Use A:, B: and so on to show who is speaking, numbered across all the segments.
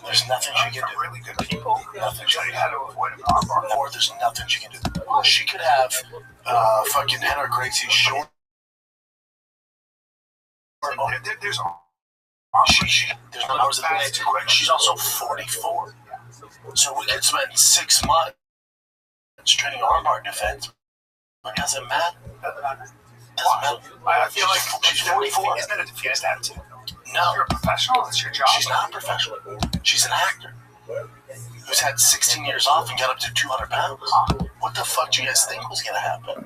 A: There's nothing she can do.
B: Really good people.
A: Nothing she
B: Tell
A: can
B: you how to avoid an armbar.
A: do. Or there's nothing she can do. She could have fucking Henry Gracie's short.
B: There's
A: there's no hours of the day. She's also 44. So we could spend 6 months training armbar defense. But does it matter? Doesn't matter.
B: I feel like
A: she's 44.
B: Isn't that a defeatist attitude?
A: No.
B: You're a professional. It's your job.
A: She's not a professional. She's an actor who's had 16 years off and got up to 200 pounds. What the fuck do you guys think was going to happen?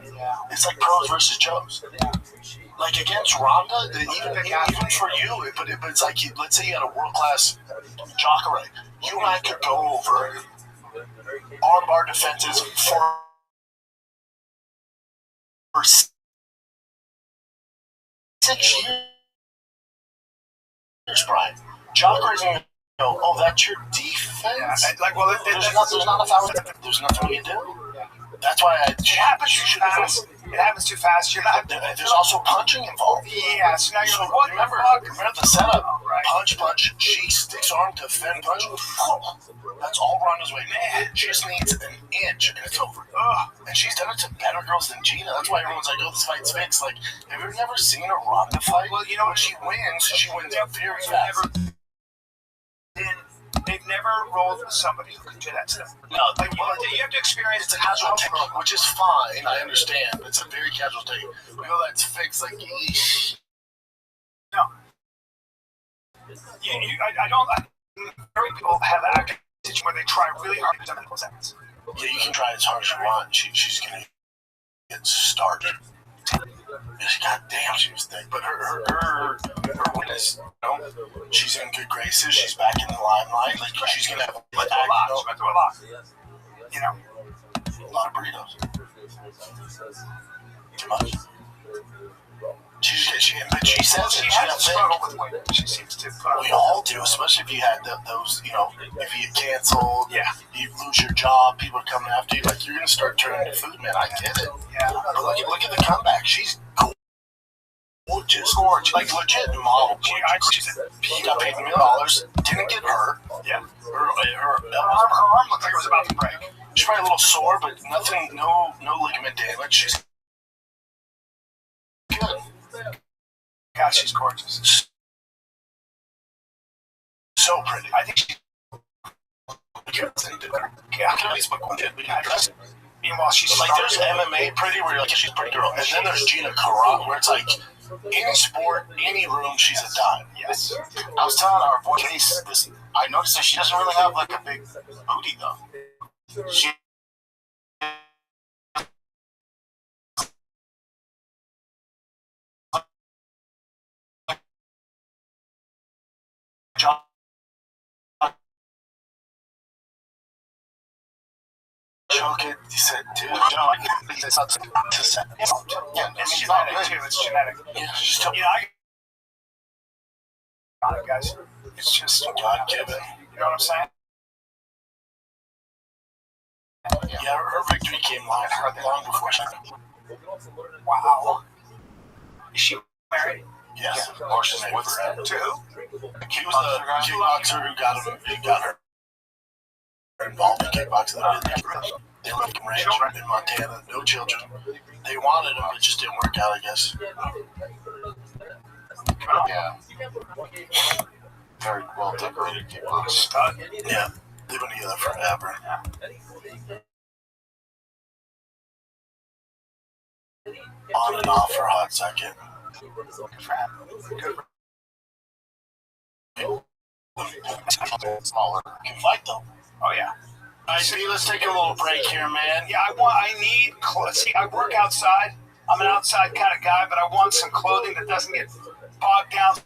A: It's like pros versus Joes. Like against Ronda, even for you, but it's like, let's say you had a world-class Jacare. You and I could go over armbar defenses for 6 years, Brian. Jacare's going to go, oh, that's your defense?
B: Like, well,
A: there's not enough hours. There's nothing we can do. That's why it happens too fast.
B: It happens too fast. You're not.
A: There's also punching involved.
B: Yeah, so now you're like, what?
A: Remember the setup. Right. Punch. She sticks arm to fend punch. That's all Ronda's way. Man, she just needs an inch and it's over. And she's done it to better girls than Gina. That's why everyone's like, oh, this fight's fixed. Like, have you never seen a Ronda fight?
B: Well, you know,
A: when she wins very fast.
B: They've never rolled with somebody who can do that stuff.
A: No,
B: like you have to experience.
A: It's a casual take, which is fine. I understand. It's a very casual take. We know that's fixed. Like, eesh.
B: No. I don't. Very people have an acting situation where they try really hard to do medical seconds.
A: Yeah, you can try as hard as you want. She's gonna get started. God damn, she was thick. But her witness, she's in good graces. She's back in the limelight. Like, she's gonna have
B: She's been through a lot. You know,
A: a lot of burritos. Too much. But she says
B: she has a struggle with weight. She seems to.
A: We all do, especially if you had those, if you get canceled,
B: yeah, you
A: lose your job, people are coming after you. Like, you're gonna start turning to food, man. I get it.
B: Yeah.
A: But look at the comeback. She's gorgeous. Like, legit model. She got paid $1 million. Didn't get hurt.
B: Yeah.
A: Her
B: arm looked like it was about to break.
A: She's probably a little sore, but nothing. No ligament damage. She's good.
B: God, she's gorgeous.
A: So pretty.
B: I think she's.
A: Yeah, Facebook one did. We can address it.
B: Meanwhile, she's
A: like, there's MMA pretty where you're like, she's a pretty girl. And then there's Gina Carano, where it's like, any sport, any room, she's a dime.
B: Yes.
A: I was telling our boy Case this. I noticed that she doesn't really have like a big booty though. She. Choke it. He said, dude, it's not to set. Yeah,
B: it's genetic too. It's genetic.
A: Yeah, she's still.
B: Guys, it's just
A: God given.
B: You know what I'm saying?
A: Yeah, her victory came long before she.
B: Wow. Is she married?
A: Yes, or she's married forever.
B: To who?
A: He was the kickboxer who got her involved in kickboxing. They lived in ranch in Montana, no children. They wanted him, it just didn't work out, I guess. Yeah. Very well decorated kickboxer. Yeah, they've been together forever. On and off for a hot second. Smaller. Can fight though.
B: Oh yeah.
A: Let's take a little break here, man.
B: Yeah, I need clothes. See, I work outside. I'm an outside kind of guy, but I want some clothing that doesn't get bogged down.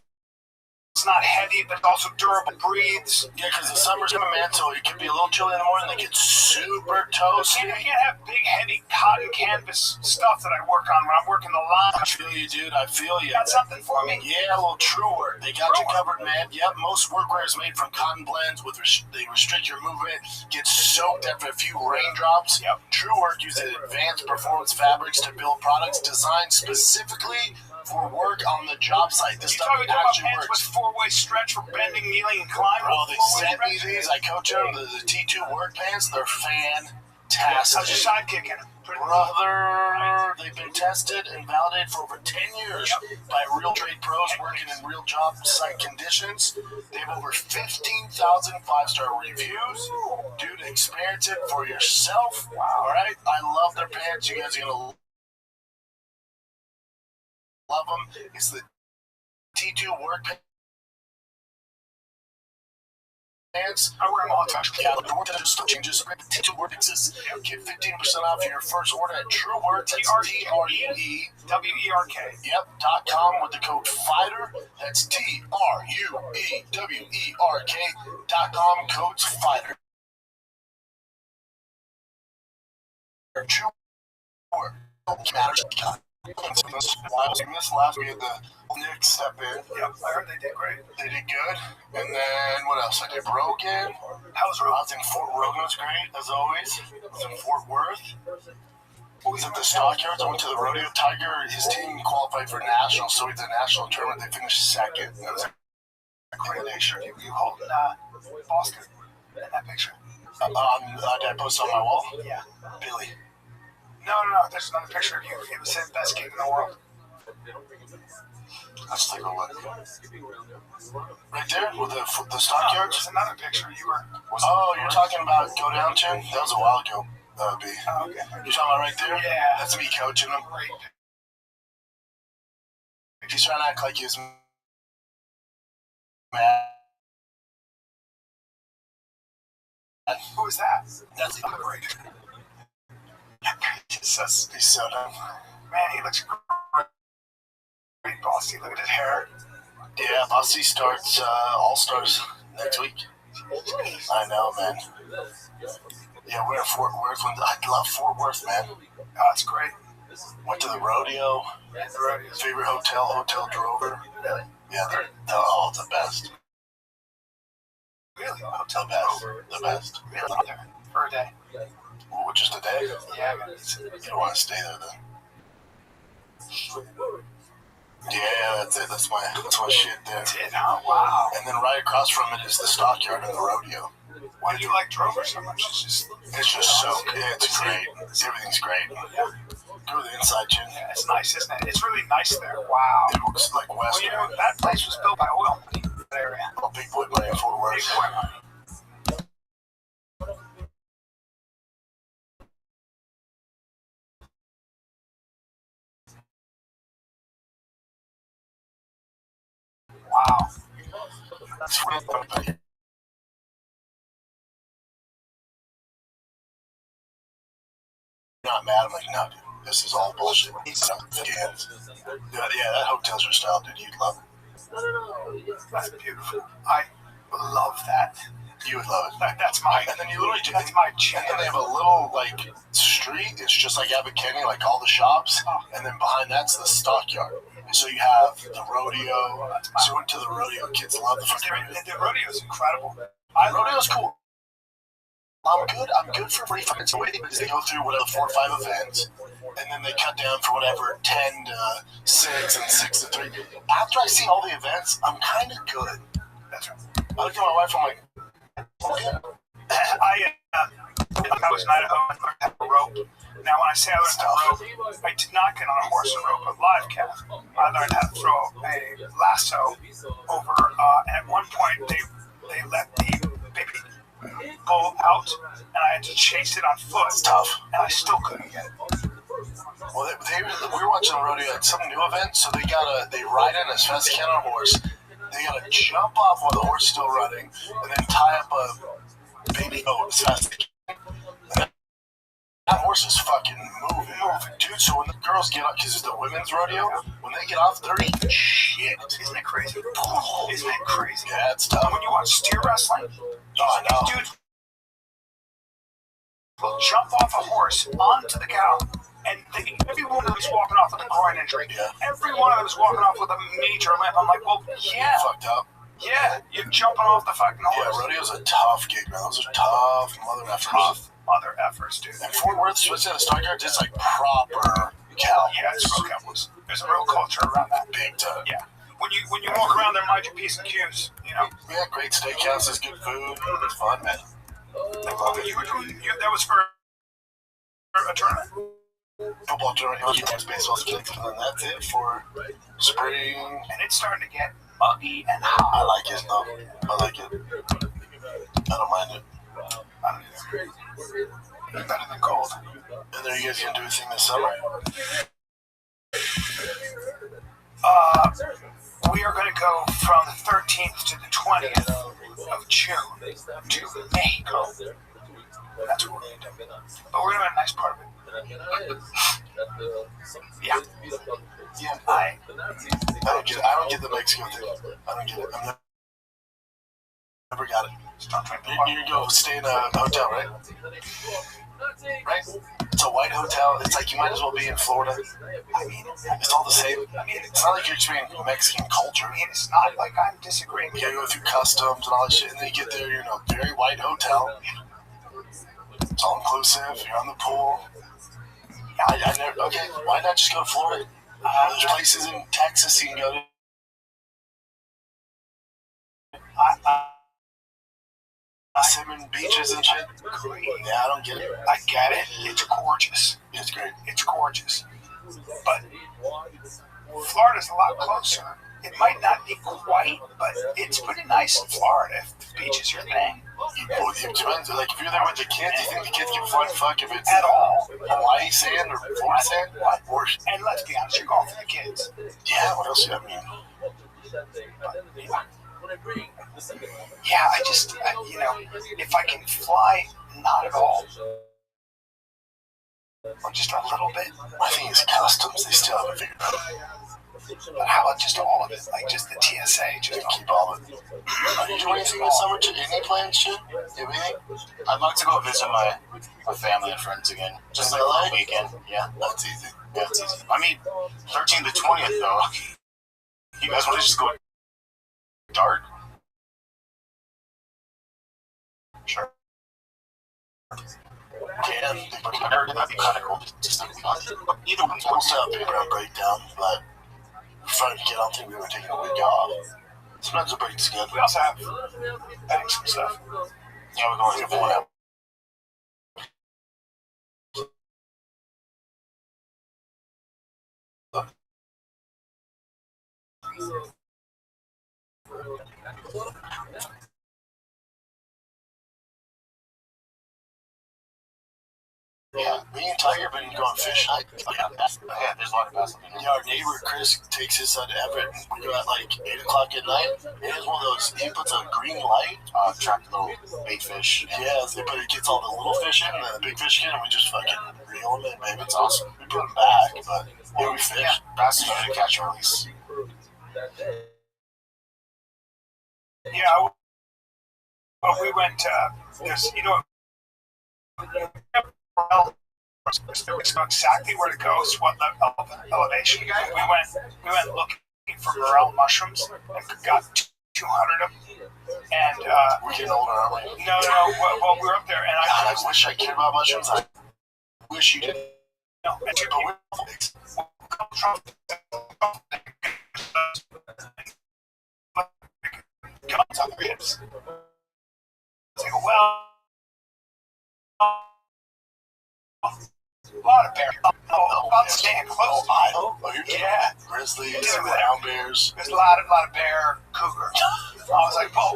B: It's not heavy, but also durable, breathes.
A: Yeah, because the summer's coming, man, so it can be a little chilly in the morning. They get super toasty.
B: I can't have big, heavy cotton canvas stuff that I work on when I'm working the line.
A: I feel you, dude. I feel you.
B: Got something for me?
A: Yeah, a little True Work. They got you covered, man. Yep, most workwear is made from cotton blends. They restrict your movement. Get soaked after a few raindrops.
B: Yep.
A: True Work uses advanced performance fabrics to build products designed specifically for work on the job site. This stuff
B: talking about
A: actually
B: pants
A: works.
B: with four-way stretch for bending, kneeling, and climbing?
A: Well, they sent me these. I coach them. The T2 work pants. They're fantastic.
B: How's your sidekick in it?
A: Brother, they've been tested and validated for over 10 years by real trade pros working in real job site conditions. They have over 15,000 five-star reviews. Dude, experience it for yourself. All right? I love their pants. You guys are going to love them. It's the T2 work pants.
B: I wear them all the time.
A: Yeah, the word that still changes. T2 Word exists. Get 15% off your first order at True Words. That's
B: TRUEWERK.
A: Yep, .com with the code FIGHTER. That's TRUEWERK.com. Codes FIGHTER. True Word. Matters. This last we had the Nick step in.
B: Yep, I heard they did great.
A: They did good. And then what else? I did Rogan.
B: How was Rogan?
A: I was in Fort Rogan was great, as always. I was in Fort Worth. I was at the stockyards. I went to the rodeo. Tiger, his team qualified for national, so we did the national tournament. They finished second. It was a great day. Sure, you holding Boston in that picture. Did I post on my wall?
B: Yeah.
A: Billy.
B: No. There's another picture of you. It was the best game in the world.
A: Let's take a look. Right there with the stockyards?
B: There's another picture. You were.
A: Oh, you're talking about Go Down Chin? That was a while ago. B.
B: Oh, okay.
A: You're talking about right there?
B: Yeah.
A: That's me coaching him.
B: Great.
A: He's trying to act like he's mad.
B: Who is that?
A: That's
B: great.
A: He's so dumb.
B: Man, he looks great, Bossy. Look at his hair.
A: Yeah, Bossy starts All-Stars next week. I know, man. Yeah, we're in Fort Worth. I love Fort Worth, man.
B: Oh, that's great.
A: Went to the rodeo. Favorite Hotel Drover.
B: Really?
A: Yeah, they're the best.
B: Really?
A: Hotel best. The best.
B: Really? For a day.
A: Well, just a day?
B: Yeah,
A: you don't want to stay there then. Yeah, that's it. That's my shit there.
B: That's it, huh? Wow.
A: And then right across from it is the stockyard and the rodeo.
B: Why do you like Drover so much?
A: It's just so good. It's great. Everything's great.
B: Yeah.
A: Go to the inside, Jim.
B: Yeah, it's nice, isn't it? It's really nice there. Wow.
A: It looks like Western.
B: Well, that place was built by oil money. That area.
A: Oh, big boy money in Fort Worth.
B: Big boy money. Wow.
A: That's really not mad. I'm like, no, dude, this is all bullshit. Yeah, that hotel's your style, dude. You'd love it.
B: That's beautiful. I love that.
A: You would love it.
B: That's my.
A: And then you literally
B: That's my jam.
A: And then they have a little street. It's just like Abbott Canyon, like all the shops. And then behind that's the stockyard. So you have the rodeo. So we went to the rodeo. Kids love the fucking rodeo.
B: The rodeo's incredible.
A: Rodeo's cool. I'm good for 45 minutes away because they go through whatever 4 or 5 events, and then they cut down for whatever 10 to 6 and 6 to 3. After I see all the events, I'm kind of good.
B: That's right.
A: I look at my wife, I'm like, okay.
B: I was in Idaho and learned how to rope. Now, when I say I learned how to rope, I did not get on a horse and rope a live calf. I learned how to throw a lasso over, and at one point they let the baby bull out, and I had to chase it on foot.
A: It's tough.
B: And I still couldn't get it.
A: Well, we were watching a rodeo at some new event, so they ride in as fast as they can on a horse. They gotta jump off while the horse is still running, and then tie up a baby goat as fast as they can. And that horse is fucking moving, dude. So when the girls get up, because it's the women's rodeo, when they get off, they're eating shit.
B: Isn't it crazy? Isn't it crazy?
A: Yeah, it's tough.
B: When you watch steer wrestling, these dudes will jump off a horse onto the cow, and every one of them is walking off with a groin injury.
A: Yeah.
B: Every one of them is walking off with a major limp. I'm like, well, yeah.
A: Fucked up.
B: Yeah, you're jumping off the fucking horse.
A: Yeah, rodeo's a tough gig, man. Those are tough mother effers.
B: Tough mother effers, dude.
A: And Fort Worth, especially at the stockyards, it's like proper Cal.
B: Yeah, it's real Cowboys. There's a real culture around that.
A: Big time.
B: Yeah. When you walk around there, mind your P's and Q's. You know.
A: Yeah, great steakhouses, good food. It's fun, man.
B: That was for a tournament.
A: Football tournament, baseball, and then that's it for spring.
B: And it's starting to get muggy and hot.
A: I like it though. I like it. I don't mind it.
B: I don't either. It's better than cold.
A: And are you guys gonna do anything this summer?
B: We are going to go from the 13th to the 20th of June to Mexico. That's what we're going to do. But we're going to have a nice part of it. Yeah.
A: Yeah. I don't get the Mexico thing. I don't get it. I've never got it. You go stay in a hotel, right? Right? It's a white hotel. It's like you might as well be in Florida. I mean, it's all the same. I mean, it's not like you're experiencing Mexican culture.
B: I mean, it's not like I'm disagreeing.
A: You gotta go through customs and all that shit, and then you get there, you're in a very white hotel. It's all inclusive. You're on the pool. I never. Okay, why not just go to Florida? There's places in Texas you can go to. Salmon beaches and shit. Yeah, I don't get it.
B: I get it. It's gorgeous.
A: It's great.
B: It's gorgeous. But Florida's a lot closer. It might not be quite, but it's pretty nice in Florida if the beach is your thing.
A: It depends. Like, if you're there with the kids, you think the kids can fun fuck if it's
B: At all.
A: Hawaii sand or Florida sand? Or,
B: And let's be honest, you're going for the kids.
A: yeah, what else? I mean,
B: Yeah, if I can fly, not at all. Or just a little bit.
A: my thing is customs. They still haven't figured out.
B: But how about just all of it? Like just the TSA, just
A: Keep all of it. Are you doing anything this summer? Any plans, shit? Anything?
C: I'd like to go visit my family and friends again. Just like
A: LA?
C: a weekend. Yeah.
A: That's easy.
C: Yeah, it's easy. I mean, 13th to 20th, though. You guys want to just go dark? Sure.
A: Can.
C: That'd be kind of cool. Just like, either one's
A: We'll set up a background breakdown, but I don't think we were taking a week off. Sometimes it breaks good.
B: we also have banks and stuff.
C: Yeah, we're going to one out.
A: Yeah, me and Tiger been going fishing.
C: Yeah, there's a lot of bass.
A: Yeah, our neighbor Chris takes his son to Everett. We go at like 8 o'clock at night. It is one of those. He puts a green light.
C: Track little bait fish.
A: Yeah, but it gets all the little fish in and the big fish in, and we just fucking reel them in, baby. It's awesome. We put them back, but yeah, we fish.
C: Yeah, bass is easy to catch and release.
B: Yeah, well, we went, because, it's not exactly where to go, so what elevation. We went looking for morel mushrooms and got 200 of them. And
A: We're getting older, aren't we?
B: no, well, we were up there, and
A: God, I wish I cared about mushrooms. I wish you didn't.
B: no, and two
A: But
B: guns on their hips. It's like, well, a lot of bear. About staying close by. Yeah.
A: Grizzlies, brown bears.
B: There's a lot of bear, cougar. I was like, well,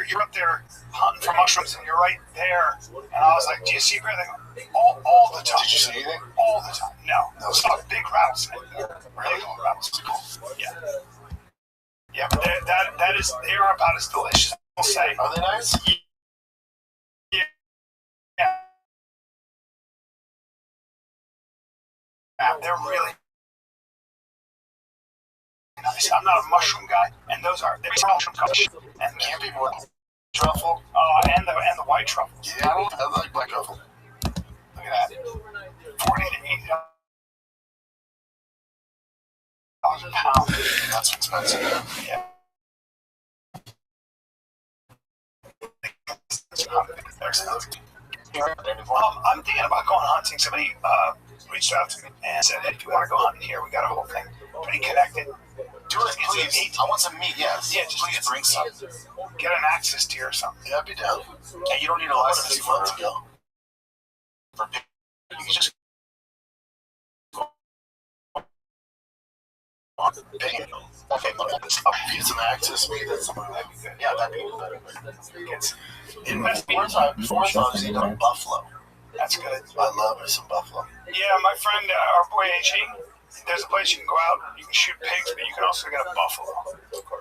B: you're up there hunting for mushrooms, and you're right there. And I was like, do you see bear? They go, all the time.
A: Did you see anything?
B: All the time. No. Saw a big rattlesnake. Really cool rattlesnake. Yeah. Yeah, but they are about as delicious. I'll say.
A: Are they nice?
B: Yeah. They're really nice. I'm not a mushroom guy, and they're mushroom colors. And
A: Can't be more truffle.
B: and the white truffle.
A: Yeah, I like black truffle.
B: Look at that. $40 to $80 a pound.
A: That's expensive.
B: Yeah. I'm thinking about going hunting. Somebody reached out to me and said, hey, if you want to go hunting here, we got a whole thing. Pretty connected.
C: Do it, please. I want some meat, yes.
B: Yeah, just
C: please bring some.
B: Get an access deer or something.
A: Yeah, I'd be down.
C: And you don't need a license to go. You can just pay. Okay,
A: Get some access meat. That's something that'd be good.
C: yeah, that'd be better.
A: In before I was eating buffalo.
B: That's good.
A: I love some buffalo.
B: Yeah, my friend, our boy AG, there's a place you can go out, you can shoot pigs, but you can also get a buffalo.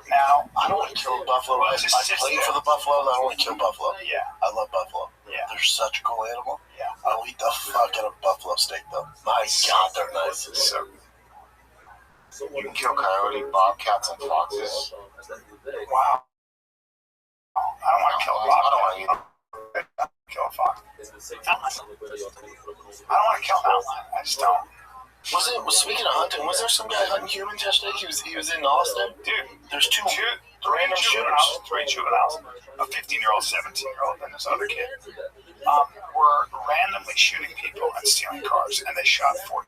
B: Now,
A: I don't want to kill buffalo. I played for the buffalo, and I don't want to kill buffalo.
B: yeah,
A: I love buffalo.
B: yeah,
A: They're such a cool animal.
B: yeah.
A: I'll eat the fuck out of buffalo steak, though. My God, they're nice.
B: So,
C: You can kill coyote, bobcats, and foxes.
B: wow. I don't want to kill a
C: I don't want to
B: bobcat. Kill a fox. I don't want to kill an outline. I just don't.
A: Speaking of hunting, was there some guy hunting humans yesterday? He was in Austin.
B: Dude,
A: There's two
B: three
A: random
B: juveniles,
A: shooters.
B: a 15-year-old, 17-year-old, and this other kid, were randomly shooting people and stealing cars, and they shot 14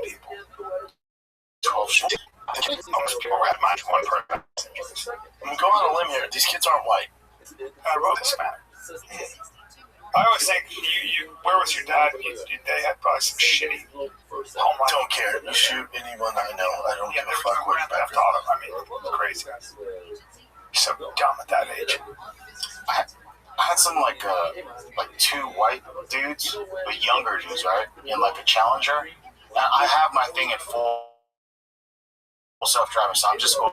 B: people.
C: 12 shooters.
B: Most people had mine, one person.
A: I'm going on a limb here. These kids aren't white.
B: I wrote Hispanic. I always think, where was your dad? They had probably some shitty home life.
A: Don't care. You shoot anyone I know. I don't give a fuck what
B: Grand Theft Auto. I mean, it's crazy. So dumb at that age.
C: I had some like two white dudes, but younger dudes, right? In like a Challenger. And I have my thing in full self-driving, so I'm just going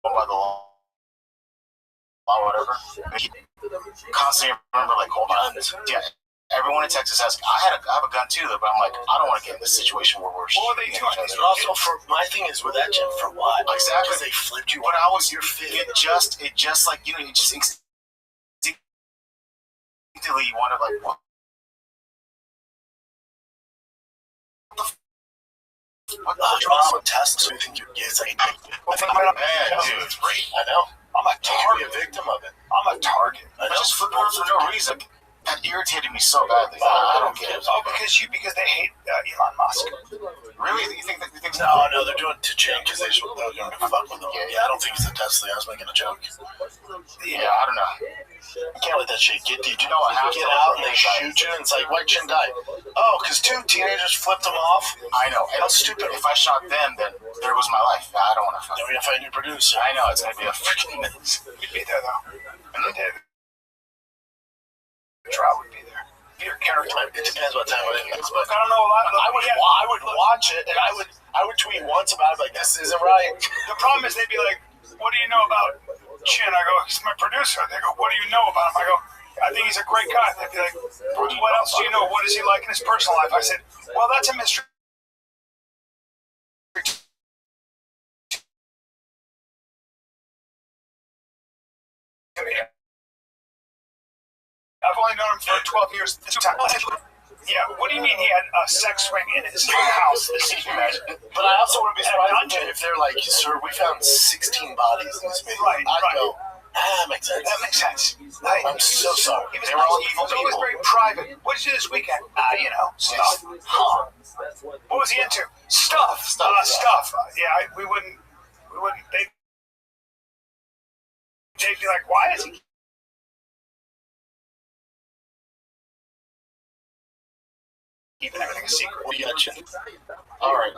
C: by the law, whatever. Constantly remember, like, hold on. Yeah, everyone in Texas has. I have a gun too, though, but I'm like, I don't want to get in this situation where we're.
B: What are they doing?
A: But also, for my thing is with that Jim, for what?
C: Exactly.
A: Because they flipped you.
C: But I was, it just like, you know, it just instinctively you want to like, what? What the
A: Drop tests. You think you get like,
C: man, dude,
A: it's great. I know.
B: I'm a
A: You can
B: target.
A: be a victim of it.
B: I'm a target.
A: I
C: I
A: know.
C: just flipped her for no reason. That irritated me so badly. I don't get it.
B: Oh, because they hate Elon Musk.
C: Really? You think
A: No, they're doing it to Jim because they're going to fuck with him. Yeah, I don't think it's a Tesla. I was making a joke.
C: Yeah, I don't know.
A: You can't let that shit get to you.
C: You know what
A: Get out and they shoot you, and it's like, why'd Jim die? Oh, because two teenagers flipped him off.
C: I know. And
A: That's stupid.
C: if I shot them, then there was my life. I don't want to fuck.
A: Then we're going to find a new producer.
C: I know, it's going to be a freaking...
B: We'd be there, though. And they did. The trial would be there. Your character.
A: It depends what time it is. But
B: I don't know a lot.
A: I would watch it, and I would tweet once about it, like, this isn't right.
B: The problem is they'd be like, what do you know about Chin? I go, he's my producer. They go, what do you know about him? I go, I think he's a great guy. They'd be like, what else do you know? What is he like in his personal life? I said, well, that's a mystery. I've only known him for 12 years. Yeah, what do you mean he had a sex swing in his house?
A: But I also wouldn't be surprised if they're like, sir, we found 16 bodies in this video.
B: Right,
A: I'd
B: right.
A: go, that makes sense.
B: That makes sense.
A: I'm so sorry.
B: He was,
C: They were all
B: he
C: evil
B: was always
C: people.
B: very private. What did you do this weekend? You know, stuff.
A: Huh.
B: What was he into? Stuff. Stuff. Yeah, we wouldn't. They'd be like, why is he keeping everything a secret?
A: We got you.
C: All right.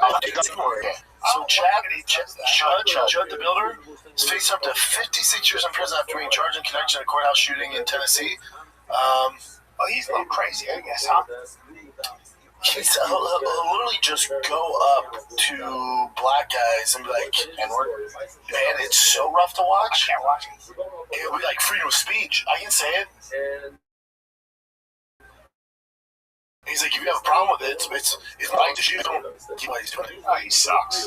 A: So Chud the Builder is faced up to 56 years in prison after being charged in connection to a courthouse shooting in Tennessee.
B: Well, he's a little crazy, I guess, huh?
A: He'll literally just go up to black guys and be like, man, it's so rough to
B: I
A: watch.
B: can't watch it.
A: It'll be like freedom of speech. I can say it. He's like, if you have a problem with it, it's right to shoot. Don't keep what he's doing.
B: Oh, he sucks.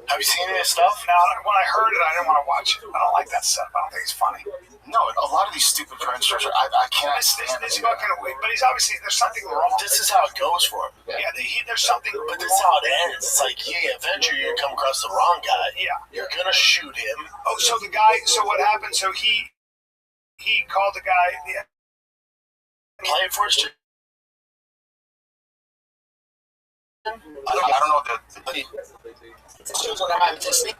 A: Have you seen any of his stuff?
B: Now, when I heard it, I didn't want to watch it. I don't like that stuff. I don't think it's funny.
C: No, a lot of these stupid pranksters, I cannot stand
B: It's
C: it.
B: fucking weird. But he's obviously, there's something wrong.
A: This is how it goes for him.
B: Yeah, there's something
A: But this is how it ends. It's like, yeah, eventually you're going to come across the wrong guy.
B: Yeah.
A: You're going to shoot him.
B: Oh, so the guy, so what happened? So he called the guy,
A: Play it for us, Jim.
C: I don't know the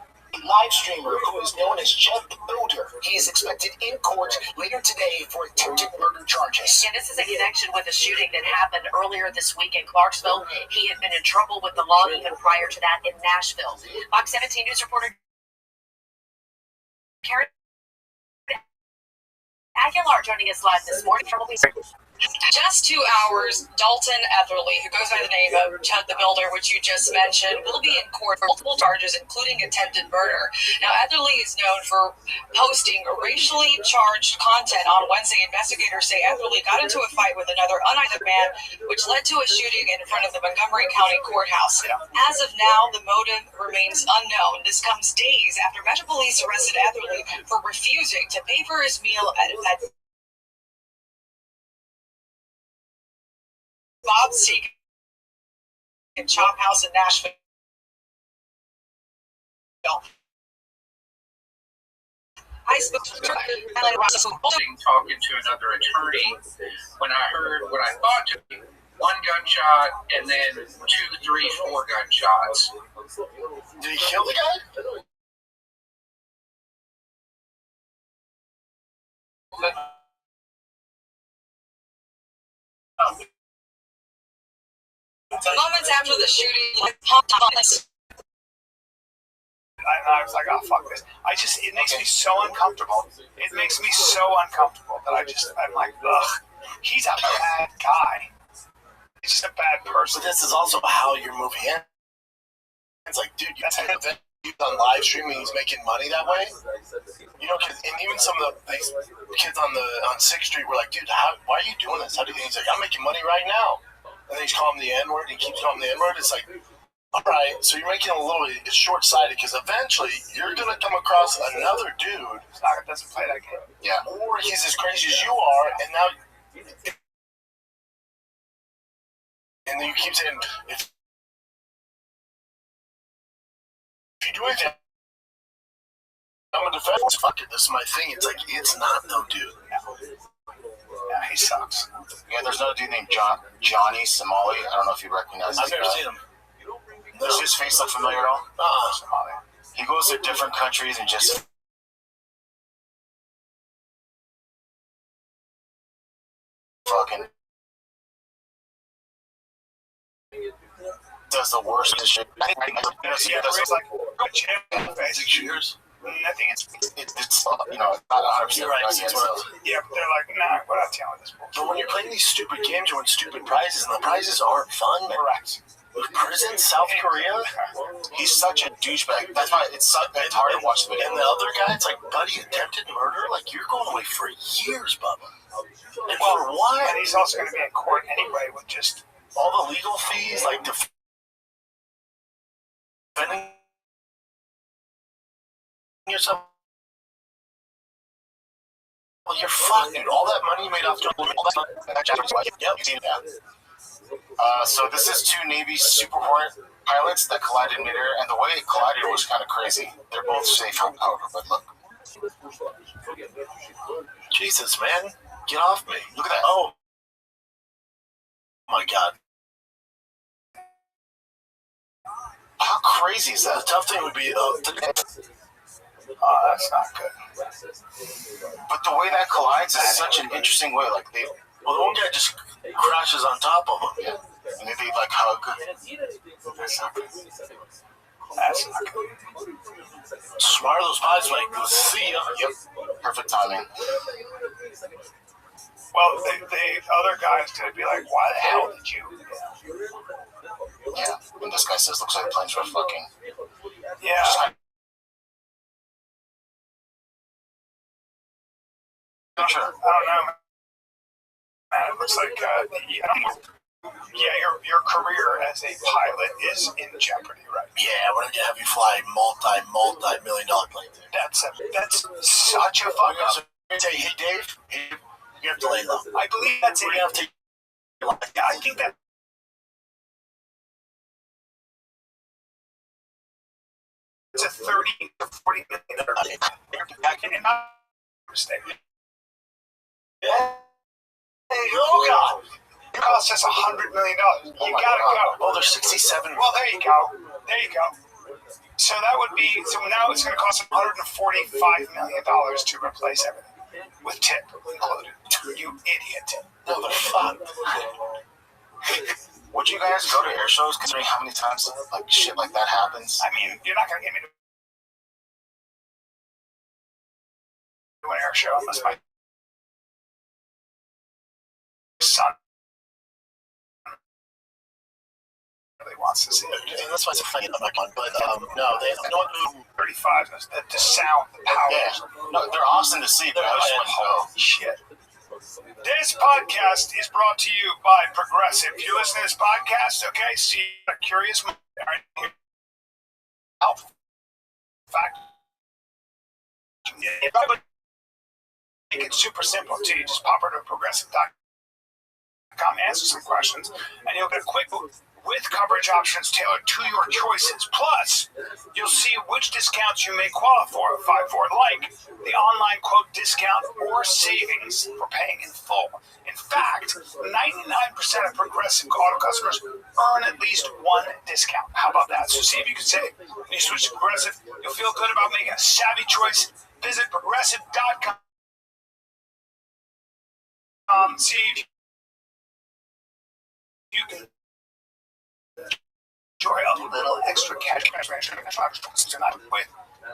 D: live streamer who is known as Jeff the Builder. He is expected in court later today for attempted murder charges.
E: And this is in connection with a shooting that happened earlier this week in Clarksville. He had been in trouble with the law even prior to that in Nashville. Fox 17 News reporter Karen Aguilar joining us live this morning from Louisiana.
F: Just 2 hours, Dalton Etherly, who goes by the name of Chud the Builder, which you just mentioned, will be in court for multiple charges, including attempted murder. Now, Etherly is known for posting racially charged content. On Wednesday, investigators say Etherly got into a fight with another unidentified man, which led to a shooting in front of the Montgomery County Courthouse. As of now, the motive remains unknown. This comes days after Metro Police arrested Etherly for refusing to pay for his meal at Bob's Steak and Chop House in Nashville. I spoke to talking
G: to another attorney when I heard what I thought to be one gunshot and then 2, 3, 4 gunshots.
A: Did he kill the guy?
F: Moments after the shooting,
B: I was like, oh, fuck this. It makes me so uncomfortable. It makes me so uncomfortable that I'm like, ugh, he's a bad guy. He's just a bad person.
A: But this is also how your movie ends. It's like, dude, he's on live streaming, he's making money that way. You know, and even some of these kids on 6th Street were like, dude, why are you doing this? He's like, I'm making money right now. And then he's calling the N-word, and he keeps calling the N-word. It's like, all right, so you're making it's short-sighted, because eventually you're going to come across another dude who
B: doesn't play that game.
C: Yeah.
A: Or he's as crazy as you are, and now and then you keep saying, if you do anything, I'm a defense. Fuck it, this is my thing. It's like, it's not though, dude.
B: Yeah, he sucks.
C: Yeah, there's another dude named Johnny Somali. I don't know if you recognize him.
A: I've never seen him.
C: Does his face look familiar at all?
A: Somali.
C: He goes to different countries and just fucking does the worst shit.
B: It's like a champ face.
A: 6 years.
B: I think it's
C: not 100%.
A: You're right.
B: yeah, but they're like, nah, we're not telling this bullshit.
A: But when you're playing these stupid games, you're winning stupid prizes, and the prizes aren't fun.
B: Correct.
A: Prison, South Korea.
C: He's such a douchebag. That's why it's hard to watch the video.
A: And the other guy, it's like, buddy, attempted murder? Like, you're going away for years, Bubba. And for what?
B: And he's also going to be in court anyway with just
A: all the legal fees, like defending yourself. Well, you're fucked, dude. All that money you made off
C: So this is 2 Navy Super Hornet pilots that collided in midair, and the way it collided was kind of crazy. They're both safe, however, but look.
A: Jesus, man. Get off me.
C: Look at that.
A: Oh. My God.
C: How crazy is that?
A: The tough thing would be,
B: that's not good.
C: But the way that collides is such an interesting way. Like the
A: one guy just crashes on top of him.
C: Yeah. And then they like hug.
B: That's not good. That's not good.
A: Smart of those pies, like, see ya.
C: Yep. Perfect timing.
B: Well, the other guy's gonna be like, why the hell did you?
C: Yeah. And this guy says, looks like the planes were fucking.
B: Yeah.
C: Sure.
B: I don't know, man. It looks like, your career as a pilot is in jeopardy, right?
A: Yeah, we're gonna have you fly multi-million-dollar planes.
B: That's such a fuck up.
A: Say, hey, Dave, you have to lay low.
B: I believe that's it.
A: We're gonna have to take your life.
B: Yeah, I think that. It's a 30 to 40 million mistake.
A: Yeah. Oh God!
B: It costs us $100 million. You gotta go.
A: Oh, there's 67.
B: Well, there you go. There you go. So that would be, so now it's going to cost $145 million to replace everything with tip included. You idiot.
A: No, they're fucked.
C: Would you guys go to air shows considering how many times like shit like that happens?
B: I mean, you're not going to get me to do an air show unless my son really wants to see it.
A: And that's why it's a funny I'm not going, but no, they don't do
B: 35, the sound, the power.
C: Yeah. No, they're awesome to see, but I just wouldn't go.
B: Shit. This podcast is brought to you by Progressive. If you listen to this podcast, okay, see a curious mind. Fact. Make it super simple too. You just pop over to progressive.com, answer some questions, and you'll get a quick with coverage options tailored to your choices. Plus, you'll see which discounts you may qualify for, like the online quote discount or savings for paying in full. In fact, 99% of Progressive Auto customers earn at least one discount. How about that? So see if you can save. When you switch to Progressive, you'll feel good about making a savvy choice. Visit progressive.com. See if you can enjoy a little extra cash with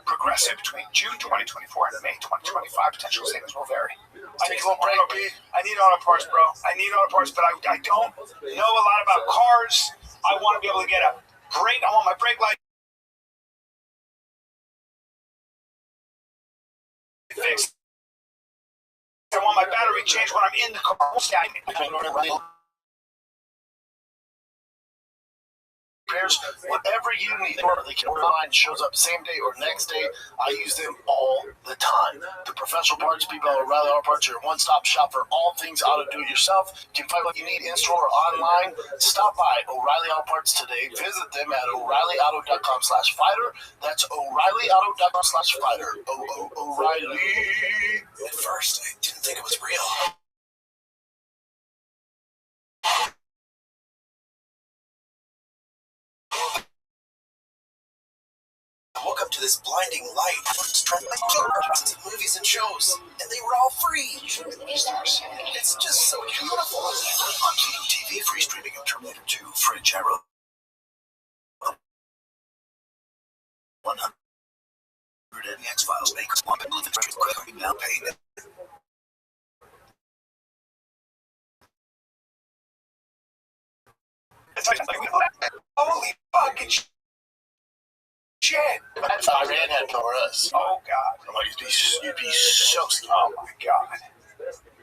B: Progressive between June 2024 and May 2025. Potential savings will vary. I need auto parts, bro. I need auto parts, but I don't know a lot about cars. I want to be able to get a brake. I want my brake light fixed. I want my battery changed when I'm in the car.
A: Whatever you need, they can order online, shows up same day or next day. I use them all the time. The professional parts people at O'Reilly Auto Parts are your one-stop shop for all things auto do-it-yourself. You can find what you need in-store or online. Stop by O'Reilly Auto Parts today. Visit them at O'ReillyAuto.com/fighter. That's O'ReillyAuto.com/fighter. O'Reilly. At first, I didn't think it was real. I woke up to this blinding light. Movies and shows, and they were all free. It's just so beautiful. On Kingdom TV, free streaming of Terminator 2, Fridge Arrow. 100 X-Files makes one believe it's quick now paying it.
B: Holy fucking shit.
A: That's Iran had over us.
B: Oh, God.
A: You'd be so scared.
B: Oh, my God.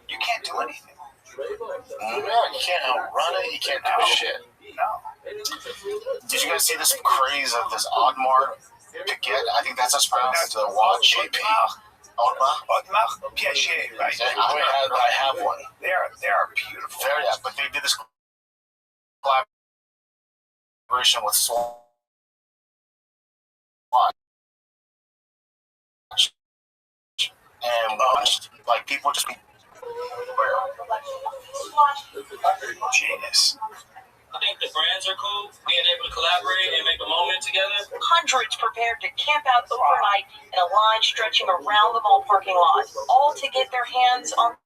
B: You can't do anything.
A: You can't outrun it. You can't do shit.
B: No.
C: Did you guys see this craze of this Audemars Piguet? I think that's how it's pronounced. The watch.
B: Audemars Piguet, right?
C: I have one.
B: They are beautiful.
C: Very, but they did this collaboration with Swan. And like people just
B: genius.
H: I think the brands are cool, being able to collaborate and make a moment together.
I: Hundreds prepared to camp out overnight in a line stretching around the mall parking lot, all to get their hands on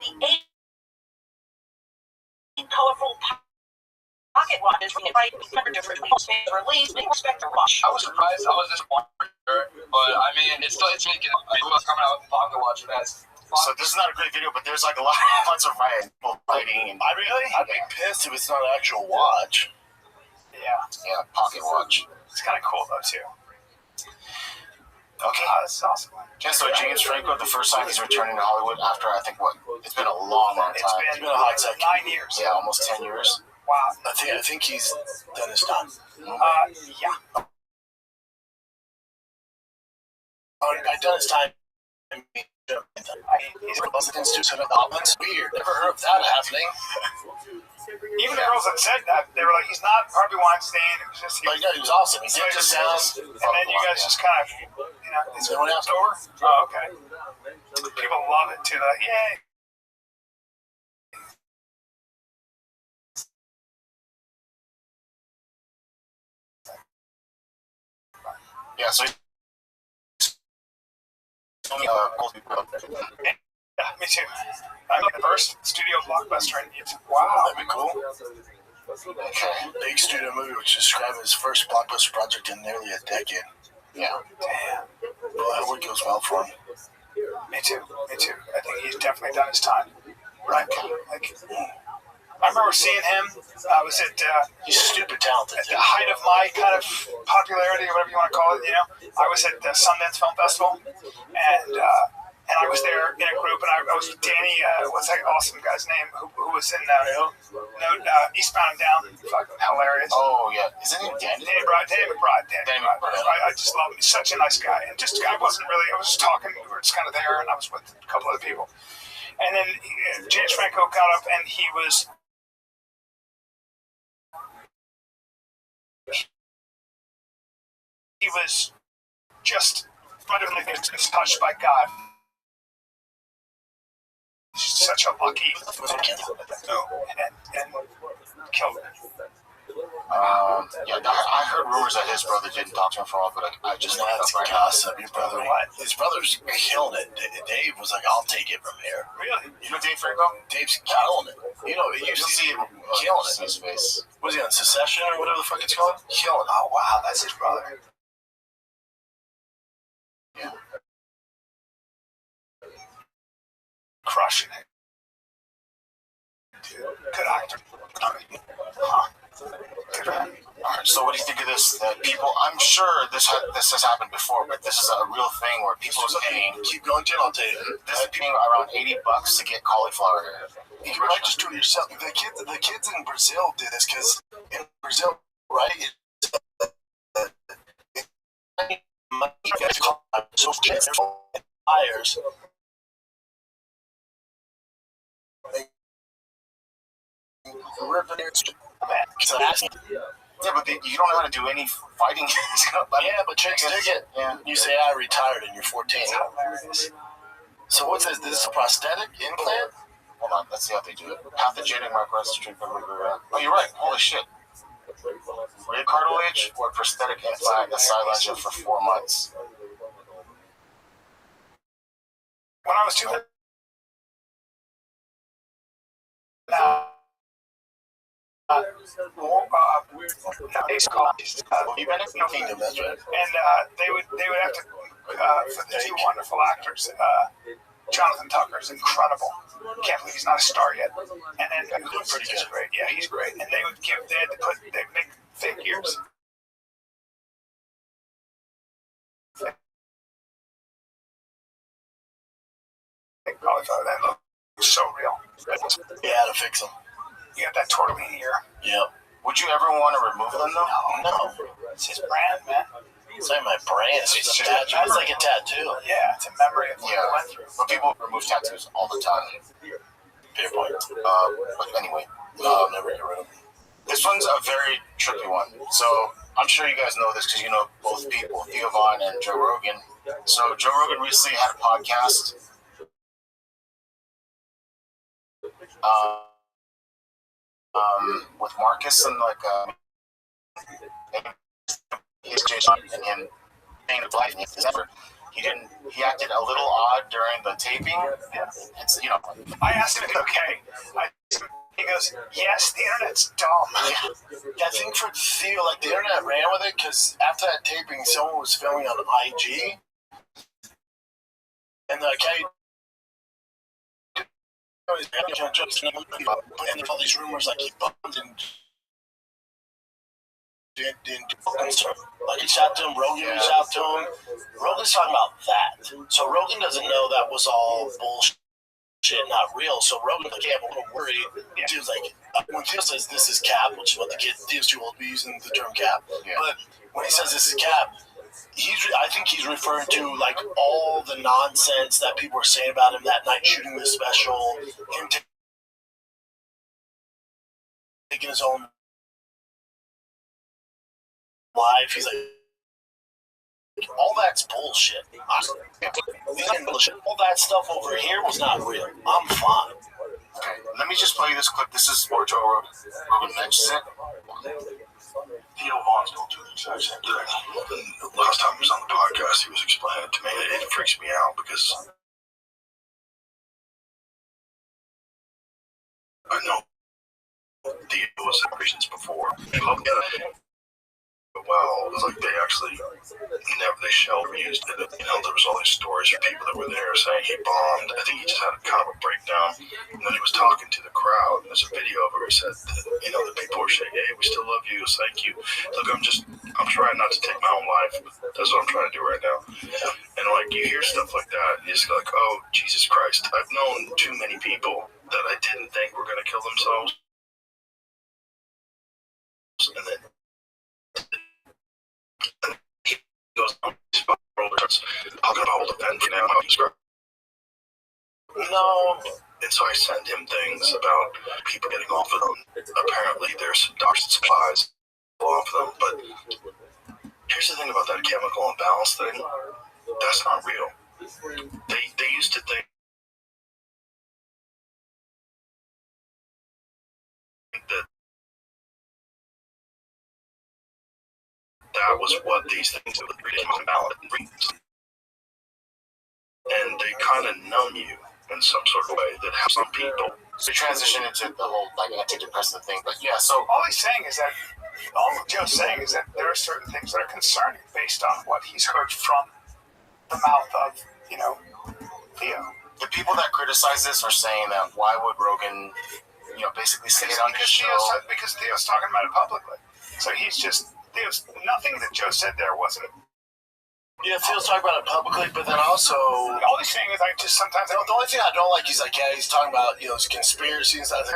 I: the 8 colorful pocket watches from the different release. They expect to rush.
J: I was surprised. I was disappointed, but I mean, it's making. I mean, who's coming out with the pocket watch that's.
C: So this is not a great video, but there's like a lot of lots of people fighting.
A: I'd be pissed if it's not an actual watch.
C: Yeah, pocket watch.
B: It's kind of cool though too.
C: Okay.
B: That's awesome.
C: Yeah, so James Franco, the first time he's returning to Hollywood after I think it's been a long time.
B: It's been a hot 9 years.
C: Yeah, almost 10 years.
B: Wow.
A: I think he's done his time.
B: Yeah.
A: I've done his time. He's weird. Never heard of that happening.
B: Even the girls that said that, they were like, he's not Harvey Weinstein. It was just
A: he was awesome. He did just sound.
B: And then you guys just kind of, it's
A: everyone else
B: over. Oh, okay. People love it too. Like, yay.
C: Yeah, so
B: yeah, me too. I'm the first studio blockbuster in YouTube. Wow.
A: That'd be cool. Okay. Big studio movie, which described his first blockbuster project in nearly a decade.
C: Yeah.
B: Damn.
A: Well, I hope it goes well for him.
B: Me too. Me too. I think he's definitely done his time. Right? Like, I remember seeing him. I was at
A: He's stupid talented.
B: at the height of my kind of popularity, or whatever you want to call it. You know, I was at the Sundance Film Festival, and I was there in a group, and I was with Danny. What's that awesome guy's name? Who was in Eastbound and Down? Fucking hilarious.
C: Oh yeah, isn't it Danny?
B: Danny McBride. I just love him. He's such a nice guy. And just I wasn't really. I was just talking. We were just kind of there, and I was with a couple other people. And then James Franco got up, and he was. He was just touched by God. He's such a lucky and killed it.
C: Yeah, I heard rumors that his brother didn't talk to him for a while, but I just know
A: That's
C: right
A: gossip. Your brother, his brother's killing it. Dave was like, "I'll take it from here."
B: Really?
C: You know Dave Franco?
A: Dave's killing it. You know, you
C: You'll see him
A: killing it.
C: his face.
A: Was he on Secession or whatever the fuck it's called?
B: Killing it. Oh wow, that's his brother.
C: Yeah.
B: Crushing it. Dude, good actor. Huh. Good man.
C: Alright, so what do you think of this? That people, I'm sure this has happened before, but this is a real thing where people are paying.
A: Keep going, Jen. I'll tell you.
C: This is paying around $80 to get cauliflower hair.
A: You might just do it yourself. The kids in Brazil did this because in Brazil, right? So fires.
C: Yeah, but you don't know how to do any fighting.
A: Yeah, but chicks dig it.
C: Yeah.
A: You say I retired and you're 14. So what's this? This is a prosthetic implant?
C: Hold on, let's see how they do it. Pathogenic microrestoration. Oh, you're right. Holy shit. Rib cartilage or prosthetic implant that sidelines for 4 months.
B: When I was doing
A: Kingdom, that's right.
B: and they would have to for the two wonderful actors. Jonathan Tucker's incredible. Can't believe he's not a star yet. And then he's great. Yeah, he's great. And they they'd make fake ears. Cauliflower, that looks so real.
A: Yeah, to fix them.
B: You got that tortellini ear.
A: Yep.
C: Would you ever want to remove them though?
A: No.
B: It's his brand, man.
A: It's like my brand. It's
B: It's
A: just a
B: just a
A: tattoo. It's like a tattoo.
B: Yeah, it's a memory of what
C: Yeah,
B: we went through.
C: but people remove tattoos all the time.
A: Fair point.
C: But anyway,
A: I'll never get rid of them.
C: this one's a very tricky one. So I'm sure you guys know this because you know both people, Theo Vaughn and Joe Rogan. So Joe Rogan recently had a podcast. With Marcus and like his and him paying the life ever. He acted a little odd during the taping. It's
B: I asked him, okay. He goes, yes, the internet's dumb.
A: Yeah, I think for Theo, like the internet ran with it because after that taping, someone was filming on IG, and like and all these rumors like he bumped and didn't like he shot to him. Rogan reached out to him. Rogan's talking about that, so Rogan doesn't know that was all bullshit. Not real. So Rogan's like, yeah, but we're worried. Dude's like, when Theo says this is cap, which is what the kid Theo's too old to be using the term cap.
C: Yeah.
A: But when he says this is cap, I think he's referring to like all the nonsense that people were saying about him that night shooting the special, him taking his own life. He's like, all that's bullshit. All that stuff over here was not real. I'm fine.
C: Okay, let me just play you this clip. This is where Joe Rogan mentions it.
K: Theo Vaughn's going through the exact same thing. Last time he was on the podcast, he was explaining it to me. It freaks me out because I know Theo was celebrations before. Well, it was like they never used it. You know, there was all these stories from people that were there saying he bombed. I think he just had a kind of a breakdown. And then he was talking to the crowd. There's a video of where he said, you know, the people were saying, hey, we still love you. Thank you. Look, I'm trying not to take my own life. That's what I'm trying to do right now. And like, you hear stuff like that, and you just go like, oh, Jesus Christ. I've known too many people that I didn't think were going to kill themselves. And then he goes on talking about old event for now, how he's grown.
A: No.
K: And so I send him things about people getting off of them. Apparently there's some doctors and supplies off of them, but here's the thing about that chemical imbalance thing. That's not real. They used to think that was what these things would be imbalance. And they kind of numb you in some sort of way that have some people.
C: So transition into the whole like antidepressant thing, but yeah. So
B: all Joe's saying is that there are certain things that are concerning based on what he's heard from the mouth of, you know, Theo.
C: The people that criticize this are saying that why would Rogan, you know, basically say it on his show?
B: Because Theo's talking about it publicly. So nothing that Joe said there wasn't.
A: Yeah, Theo's talking about it publicly, but then also
B: all he's saying is I just sometimes
A: the only thing I don't like, he's like, yeah, he's talking about, you know, conspiracy and stuff.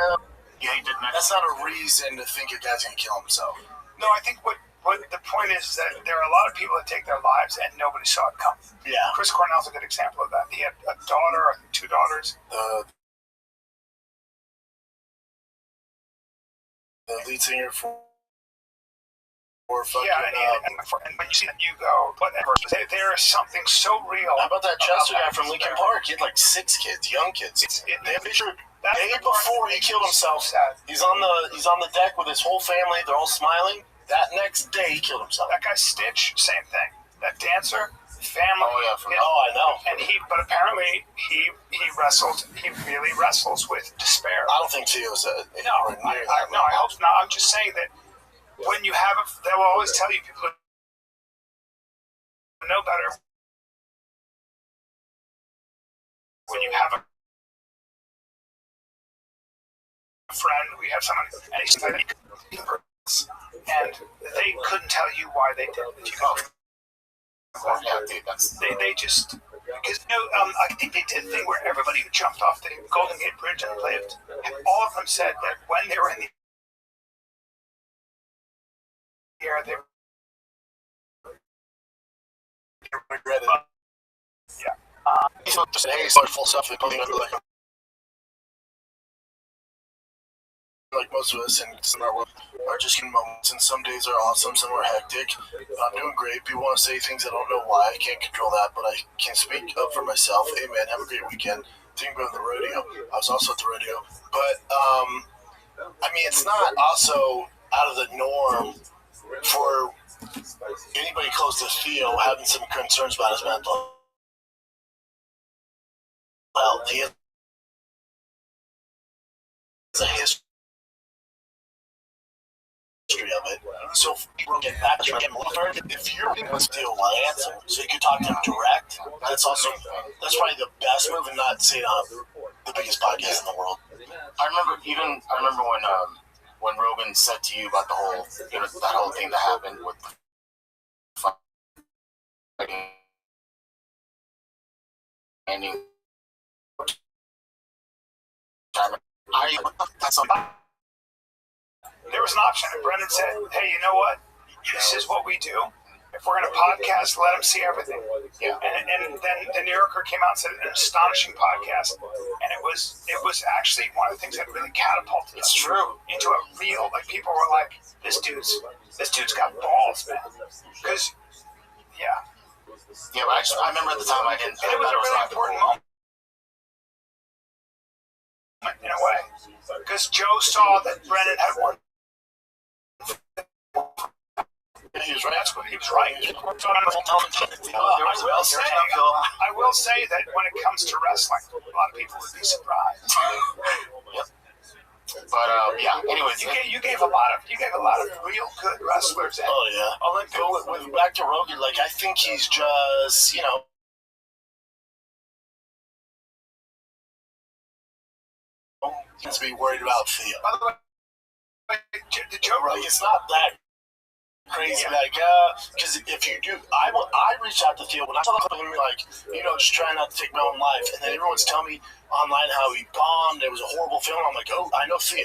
C: Yeah, he did mention.
A: That's not a reason to think a guy's gonna kill himself.
B: No, I think what the point is that there are a lot of people that take their lives and nobody saw it coming.
A: Yeah.
B: Chris Cornell's a good example of that. He had a daughter, or 2 daughters.
A: The lead singer for
B: and when you see them, you go, whatever. There is something so real.
A: How about that Chester guy from Lincoln Park? He had like 6 kids, young kids. They have picture the day before he killed himself. He's on the deck with his whole family. They're all smiling. That next day, he killed himself.
B: That guy Stitch, same thing. That dancer, family.
A: I know.
B: And but apparently he wrestled. He really wrestles with despair.
A: I don't think Theo's
B: no, I hope not. I'm just saying that when you have they will always tell you people who know better. When you have a friend, we have someone, and he's like, and they couldn't tell you why they did it. They just, because I think they did a thing where everybody who jumped off the Golden Gate Bridge and lived, all of them said that when they were in the air, they regretted it. Yeah.
A: Full stuff. Like most of us in our world are just in moments, and some days are awesome, some are hectic. I'm doing great. People want to say things I don't know why. I can't control that, but I can speak up for myself. Hey man, have a great weekend. Think about the rodeo. I was also at the rodeo, but I mean, it's not also out of the norm for anybody close to Theo having some concerns about his mental health. He has a history of it. So get back to him. If you're going to steal my answer, so you can talk to him direct. That's probably the best move, and not say it on the biggest podcast in the world.
C: I remember when Rogan said to you about the whole, you know, that whole thing that happened with ending.
B: There was an option, and Brendan said, hey, you know what? This is what we do. If we're going to podcast, let them see everything.
C: Yeah.
B: And then the New Yorker came out and said an astonishing podcast. And it was actually one of the things that really catapulted us into a real, like, people were like, this dude's got balls, man. Because, yeah.
C: Yeah, but I remember at the time I didn't.
B: And it was a really important moment in a way, because Joe saw that Brennan had won.
A: He was right.
B: That's what he was right. I will say that when it comes to wrestling, a lot of people would be surprised.
C: Yep. But yeah. Anyways,
B: you gave a lot of real good wrestlers.
A: Oh yeah. With back to Rogan, like I think he's just to be worried about Theo.
B: By the way, did Joe Rogan?
A: Like it's not that crazy, because if you do, I reached out to Theo when I saw him, like, just trying not to take my own life, and then everyone's telling me online how he bombed, it was a horrible film. I'm like, oh, I know Theo,